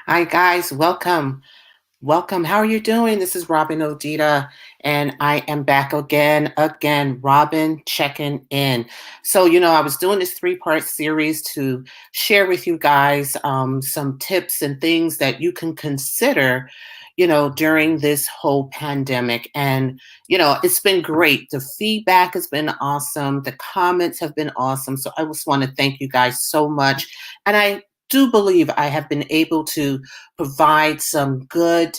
Hi, guys. Welcome. Welcome. How are you doing? This is Robyn Odita, and I am back again. Robyn Checkin In. So, I was doing this three-part series to share with you guys some tips and things that you can consider, during this whole pandemic. And, it's been great. The feedback has been awesome. The comments have been awesome. So, I just want to thank you guys so much. And I do believe I have been able to provide some good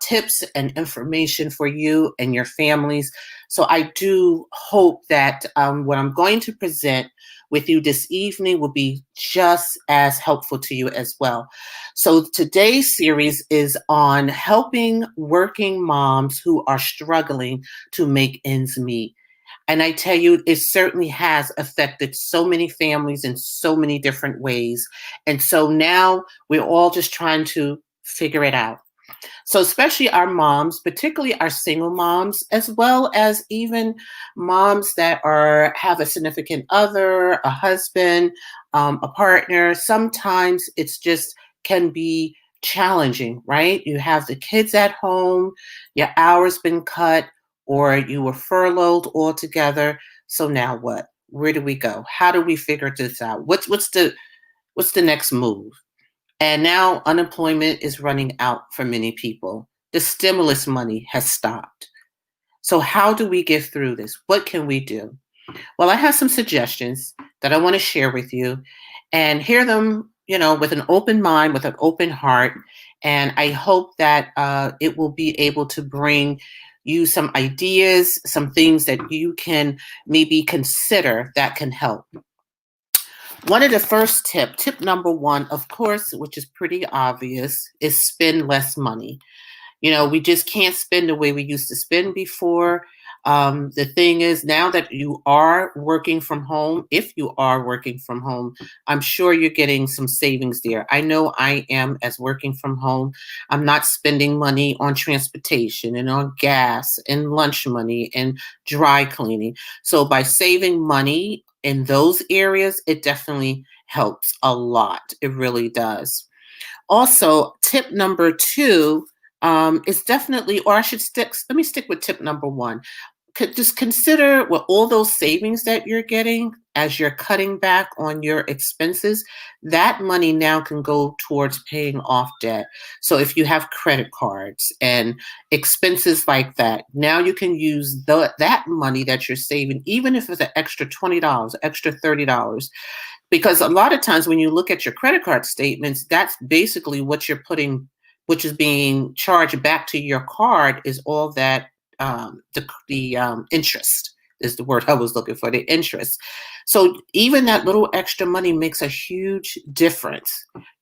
tips and information for you and your families. So I do hope that what I'm going to present with you this evening will be just as helpful to you as well. So today's series is on helping working moms who are struggling to make ends meet. And I tell you, it certainly has affected so many families in so many different ways. And so now we're all just trying to figure it out. So, especially our moms, particularly our single moms, as well as even moms that have a significant other, a husband, a partner. Sometimes it's just can be challenging, right? You have the kids at home, your hours been cut, or you were furloughed altogether. So now what? Where do we go? How do we figure this out? What's the next move? And now unemployment is running out for many people. The stimulus money has stopped. So, how do we get through this? What can we do? Well, I have some suggestions that I want to share with you and hear them, with an open mind, with an open heart. And I hope that it will be able to bring you some ideas, some things that you can maybe consider that can help. One of the first tip number one, of course, which is pretty obvious, is spend less money. We just can't spend the way we used to spend before. The thing is, now that you are working from home, if you are working from home, I'm sure you're getting some savings there. I know I am as working from home. I'm not spending money on transportation and on gas and lunch money and dry cleaning. So by saving money in those areas, it definitely helps a lot. It really does. Also, tip number two is definitely, or I should let me stick with tip number one. Just consider what all those savings that you're getting as you're cutting back on your expenses, that money now can go towards paying off debt. So if you have credit cards and expenses like that, now you can use that money that you're saving, even if it's an extra $20, extra $30, because a lot of times when you look at your credit card statements, that's basically what you're putting, which is being charged back to your card, is all that the interest is the word I was looking for, the interest. So even that little extra money makes a huge difference,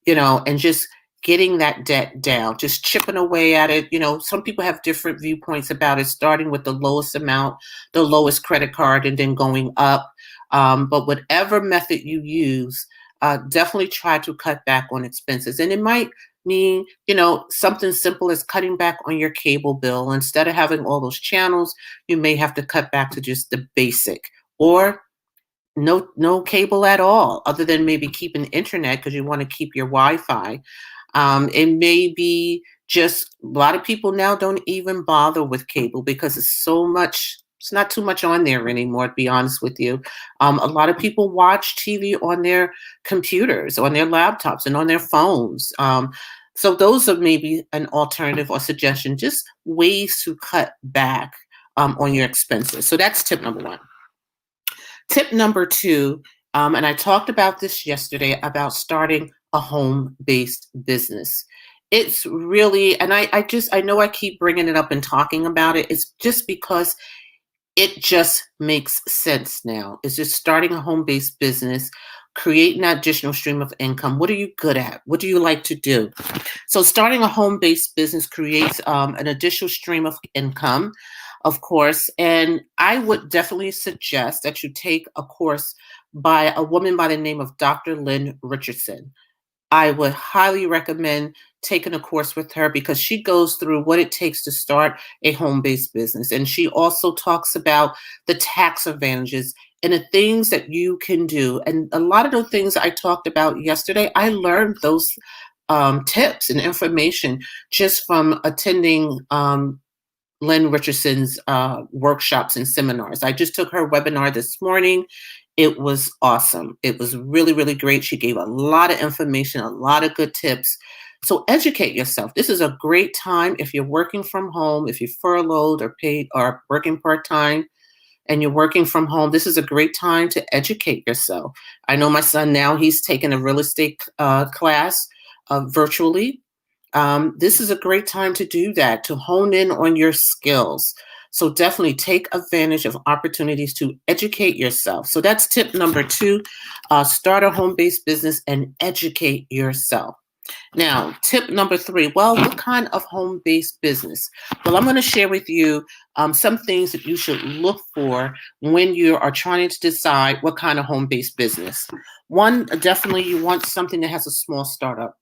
and just getting that debt down, just chipping away at it. Some people have different viewpoints about it, starting with the lowest amount, the lowest credit card, and then going up. But whatever method you use, definitely try to cut back on expenses. And it might mean, something simple as cutting back on your cable bill. Instead of having all those channels, you may have to cut back to just the basic, or no cable at all, other than maybe keeping internet because you want to keep your Wi-Fi. It may be just a lot of people now don't even bother with cable because it's not too much on there anymore, to be honest with you. A lot of people watch TV on their computers, on their laptops, and on their phones. So those are maybe an alternative or suggestion, just ways to cut back on your expenses. So that's tip number one. Tip number two, and I talked about this yesterday, about starting a home-based business. It's really, and I know I keep bringing it up and talking about it. It's just because it just makes sense now. It's just starting a home-based business, creating that additional stream of income. What are you good at? What do you like to do? So starting a home-based business creates an additional stream of income, of course. And I would definitely suggest that you take a course by a woman by the name of Dr. Lynn Richardson. I would highly recommend taking a course with her because she goes through what it takes to start a home-based business. And she also talks about the tax advantages and the things that you can do. And a lot of the things I talked about yesterday, I learned those tips and information just from attending Lynn Richardson's workshops and seminars. I just took her webinar this morning. It was awesome. It was really, really great. She gave a lot of information, a lot of good tips. So educate yourself. This is a great time if you're working from home, if you're furloughed or paid or working part-time and you're working from home. This is a great time to educate yourself. I know my son now, he's taking a real estate class virtually. This is a great time to do that, to hone in on your skills. So definitely take advantage of opportunities to educate yourself. So that's tip number 2, start a home-based business and educate yourself. Now, tip number 3, well, what kind of home-based business? Well, I'm going to share with you some things that you should look for when you are trying to decide what kind of home-based business. One, definitely you want something that has a small startup,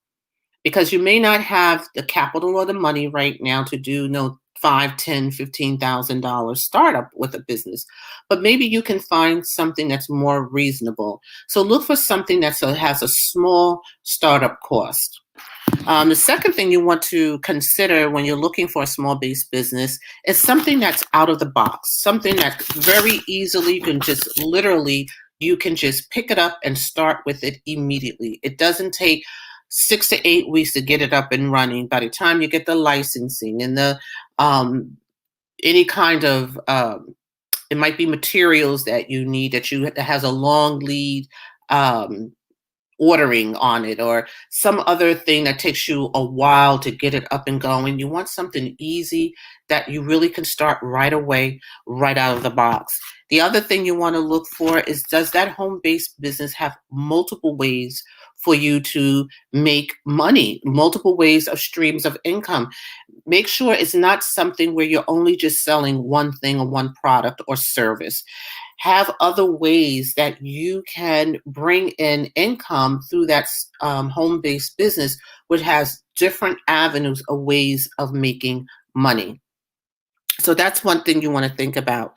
because you may not have the capital or the money right now to do no $5, $10, $15,000 startup with a business, but maybe you can find something that's more reasonable. So look for something that has a small startup cost. The second thing you want to consider when you're looking for a small base business is something that's out of the box, something that very easily you can just literally, you can just pick it up and start with it immediately. It doesn't take 6 to 8 weeks to get it up and running. By the time you get the licensing and the any kind of it might be materials that you need that has a long lead ordering on it, or some other thing that takes you a while to get it up and going. You want something easy that you really can start right away, right out of the box. The other thing you want to look for is, does that home-based business have multiple ways for you to make money, multiple ways of streams of income? Make sure it's not something where you're only just selling one thing or one product or service. Have other ways that you can bring in income through that home-based business, which has different avenues of ways of making money. So that's one thing you want to think about.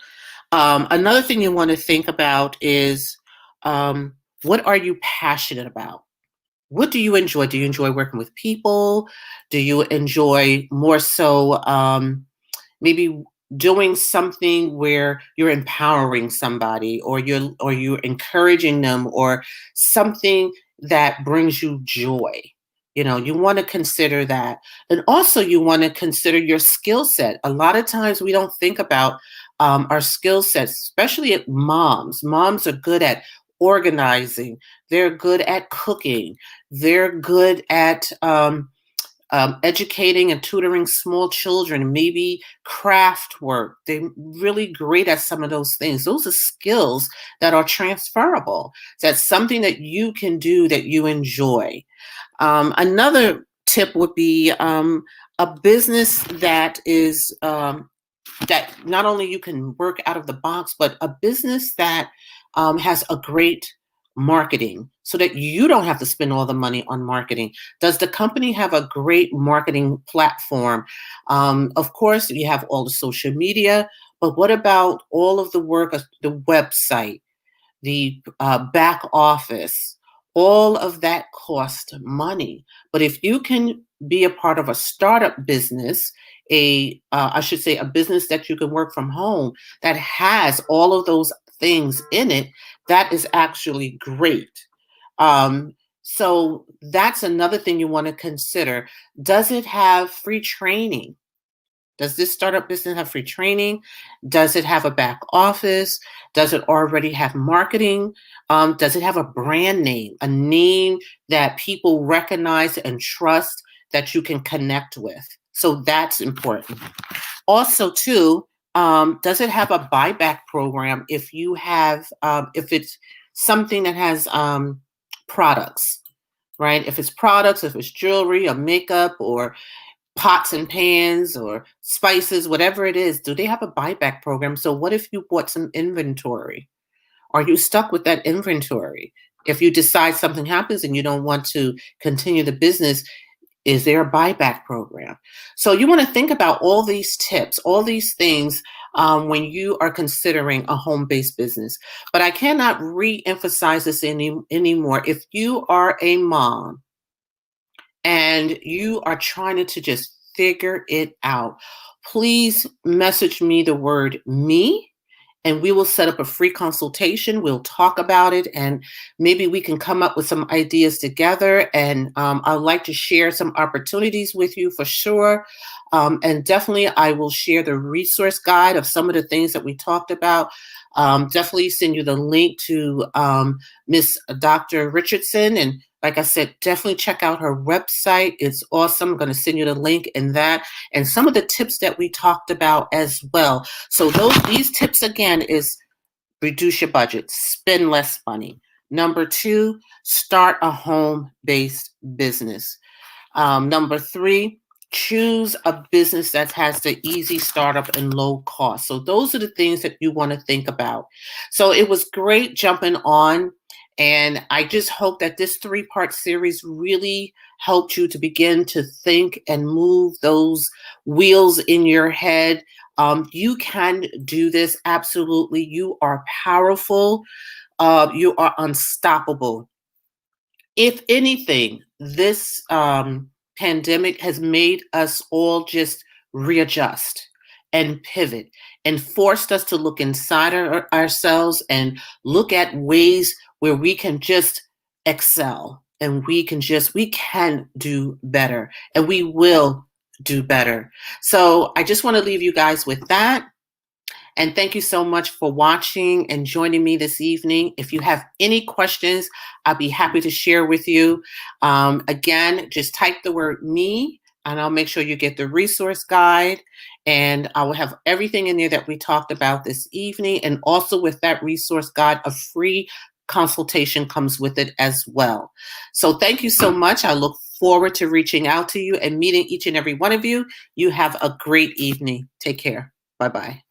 Another thing you want to think about is, what are you passionate about? What do you enjoy? Do you enjoy working with people? Do you enjoy more so maybe doing something where you're empowering somebody, or you're encouraging them, or something that brings you joy? You want to consider that. And also you want to consider your skill set. A lot of times we don't think about our skill sets, especially at moms. Moms are good at organizing. They're good at cooking. They're good at educating and tutoring small children, maybe craft work. They're really great at some of those things. Those are skills that are transferable. That's something that you can do that you enjoy. Another tip would be a business that is that not only you can work out of the box, but a business that has a great marketing, so that you don't have to spend all the money on marketing. Does the company have a great marketing platform? Of course, you have all the social media, but what about all of the work of the website, the back office? All of that costs money. But if you can be a part of a startup business, I should say a business that you can work from home that has all of those things in it, that is actually great. So that's another thing you want to consider. Does it have free training? Does this startup business have free training? Does it have a back office? Does it already have marketing? Does it have a brand name, a name that people recognize and trust, that you can connect with? So that's important. Also, too, does it have a buyback program if it's something that has products, right? If it's products, if it's jewelry or makeup or pots and pans or spices, whatever it is, do they have a buyback program? So what if you bought some inventory? Are you stuck with that inventory? If you decide something happens and you don't want to continue the business, is there a buyback program? So you want to think about all these tips, all these things when you are considering a home-based business. But I cannot re-emphasize this anymore. If you are a mom and you are trying to just figure it out, please message me the word me, and we will set up a free consultation. We'll talk about it, and maybe we can come up with some ideas together. And I'd like to share some opportunities with you for sure. And definitely, I will share the resource guide of some of the things that we talked about. Definitely send you the link to Miss Dr. Richardson. And like I said, definitely check out her website. It's awesome. I'm going to send you the link in that and some of the tips that we talked about as well. So these tips again is reduce your budget, spend less money. Number two, start a home-based business. Number three, choose a business that has the easy startup and low cost. So those are the things that you want to think about. So it was great jumping on. And I just hope that this three-part series really helped you to begin to think and move those wheels in your head. You can do this. Absolutely. You are powerful. You are unstoppable. If anything, this pandemic has made us all just readjust and pivot and forced us to look inside ourselves and look at ways where we can just excel and we can do better and we will do better. So I just want to leave you guys with that. And thank you so much for watching and joining me this evening. If you have any questions, I'll be happy to share with you. Again, just type the word me, and I'll make sure you get the resource guide. And I will have everything in there that we talked about this evening. And also with that resource guide, a free consultation comes with it as well. So thank you so much. I look forward to reaching out to you and meeting each and every one of you. You have a great evening. Take care. Bye-bye.